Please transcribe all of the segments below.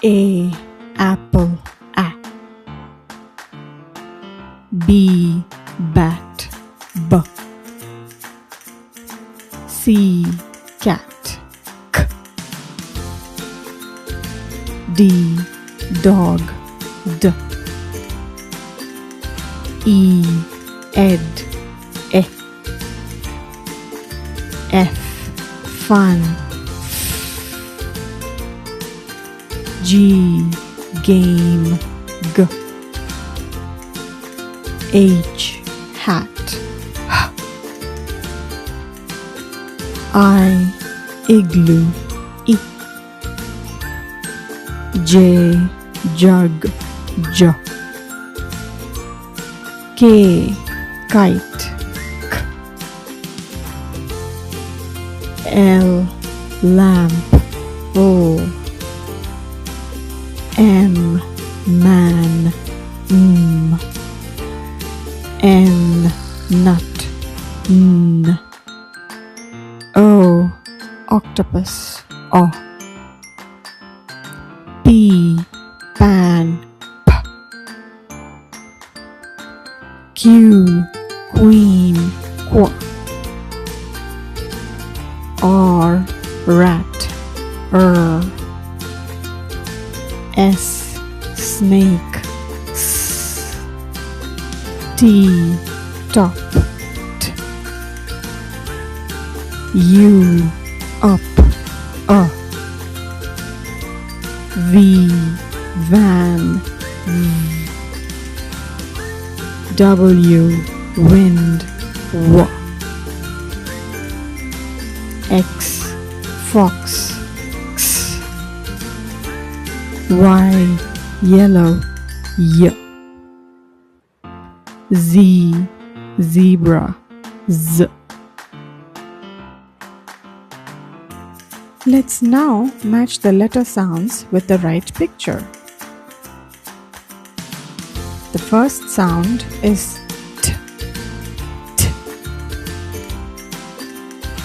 A. Apple. A. B. Bat. B. C. Cat. K. D. Dog. D. E. Ed. E. F. Fun. G. Game. G. H. Hat. H. I. Igloo. I. J. Jug. J. K. Kite. K. L. Lamp. O. M. Man. M. N. Nut. N. O. Octopus. O. P. Pan. P. Q. Queen. Qu. R. Rat. R. S. Snake. S. T. Top. T. U. Up. V. Van. V. W. Wind. W. X. Fox. X. Y. Yellow. Y. Z. Zebra. Z. Let's now match the letter sounds with the right picture. The first sound is T. T.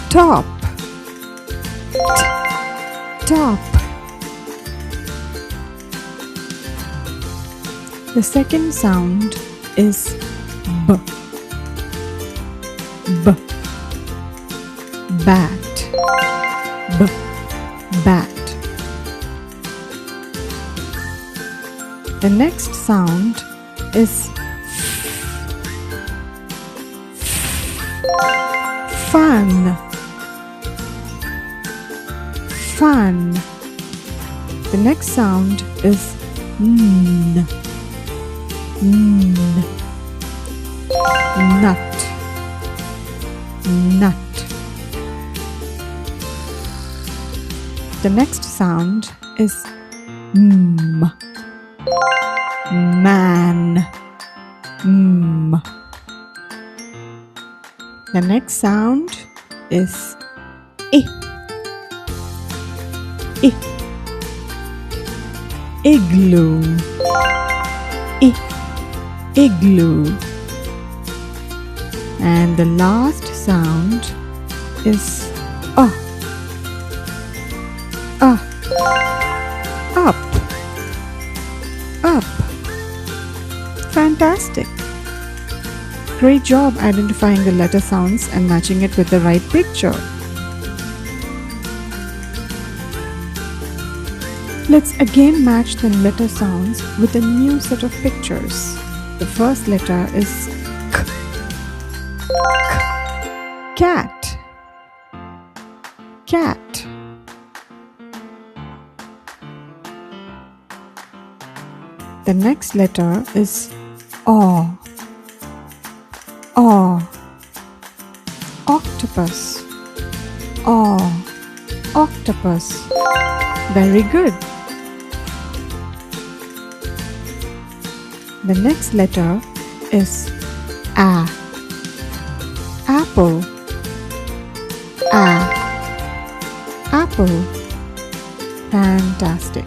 Top. T. Top. The second sound is B. B. Bat. B. Bat. The next sound is Fun. Fun. The next sound is N. N. Nut. Nut. The next sound is M. Man. M. The next sound is I. I. Igloo. I. Igloo. And the last sound is Up. Up. Fantastic! Great job identifying the letter sounds and matching it with the right picture. Let's again match the letter sounds with a new set of pictures. The first letter is K. K. Cat. Cat. The next letter is O. O. Octopus. O. Octopus. Very good. The next letter is A. Apple. A. Apple. Fantastic.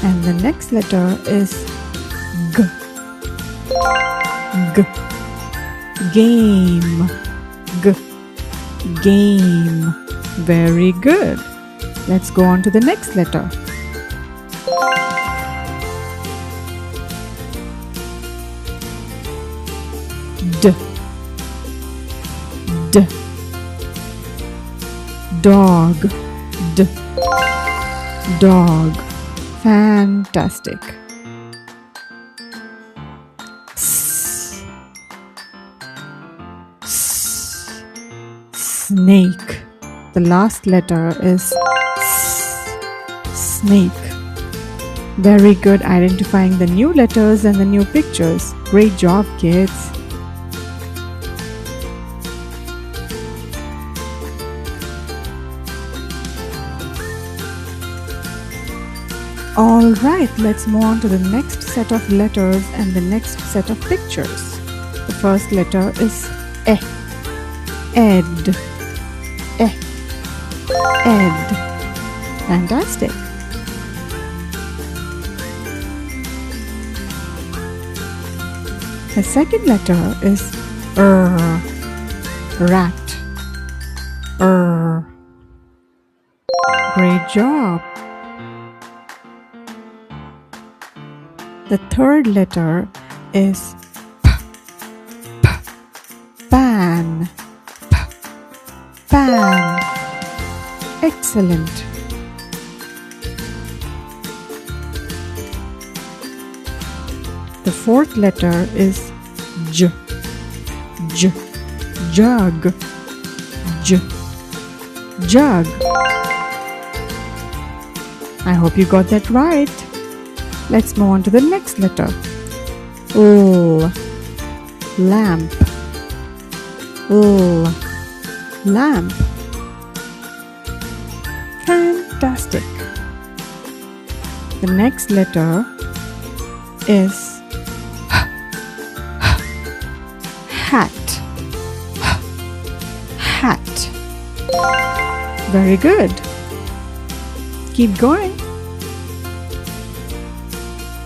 And the next letter is G. G. Game. G. Game. Very good. Let's go on to the next letter. D. D. Dog. D. Dog. Fantastic. S. S. Snake. The last letter is S. Snake. Very good identifying the new letters and the new pictures. Great job, kids. Alright, let's move on to the next set of letters and the next set of pictures. The first letter is E. Ed. E. Ed. Fantastic. The second letter is R. Rat. R. Great job. The third letter is P. P. Pan. P. Pan. Excellent. The fourth letter is J. J. Jug. J. Jug. I hope you got that right. Let's move on to the next letter. L. Lamp. L. Lamp. Fantastic. The next letter is hat. Hat. Very good. Keep going.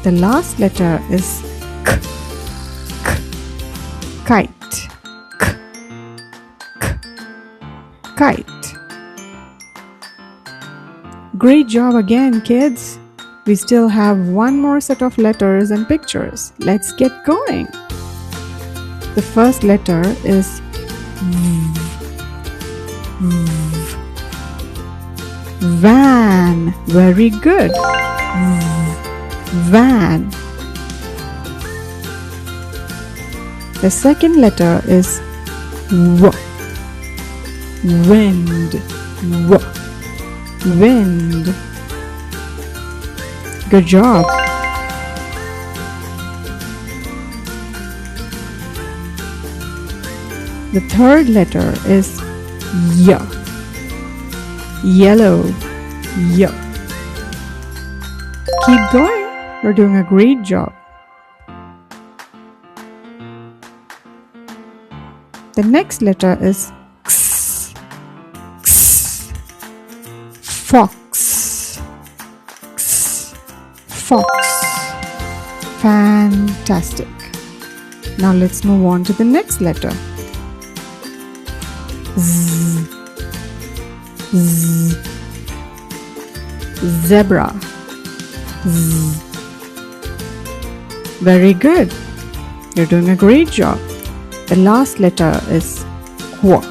The last letter is K. K. Kite. K. K. Kite. Great job again, kids. We still have one more set of letters and pictures. Let's get going. The first letter is V. V. Van. Very good. V. Van. The second letter is W. Wind. W. Wind. Good job. The third letter is Y. Yellow. Y. Keep going. You're doing a great job. The next letter is X. X. Fox. X. Fox. Fantastic. Now let's move on to the next letter. Z. Z. Zebra. Z. Very good. You're doing a great job. The last letter is Qu.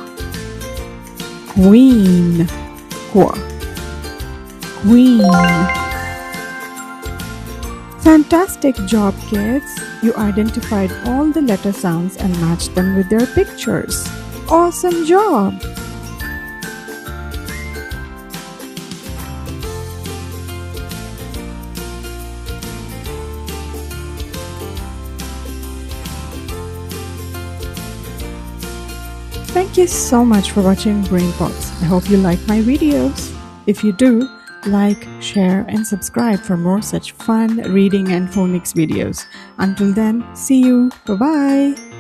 Queen. Qu. Queen. Fantastic job, kids. You identified all the letter sounds and matched them with their pictures. Awesome job. Thank you so much for watching BrainPots. I hope you like my videos. If you do, like, share and subscribe for more such fun reading and phonics videos. Until then, see you. Bye-bye.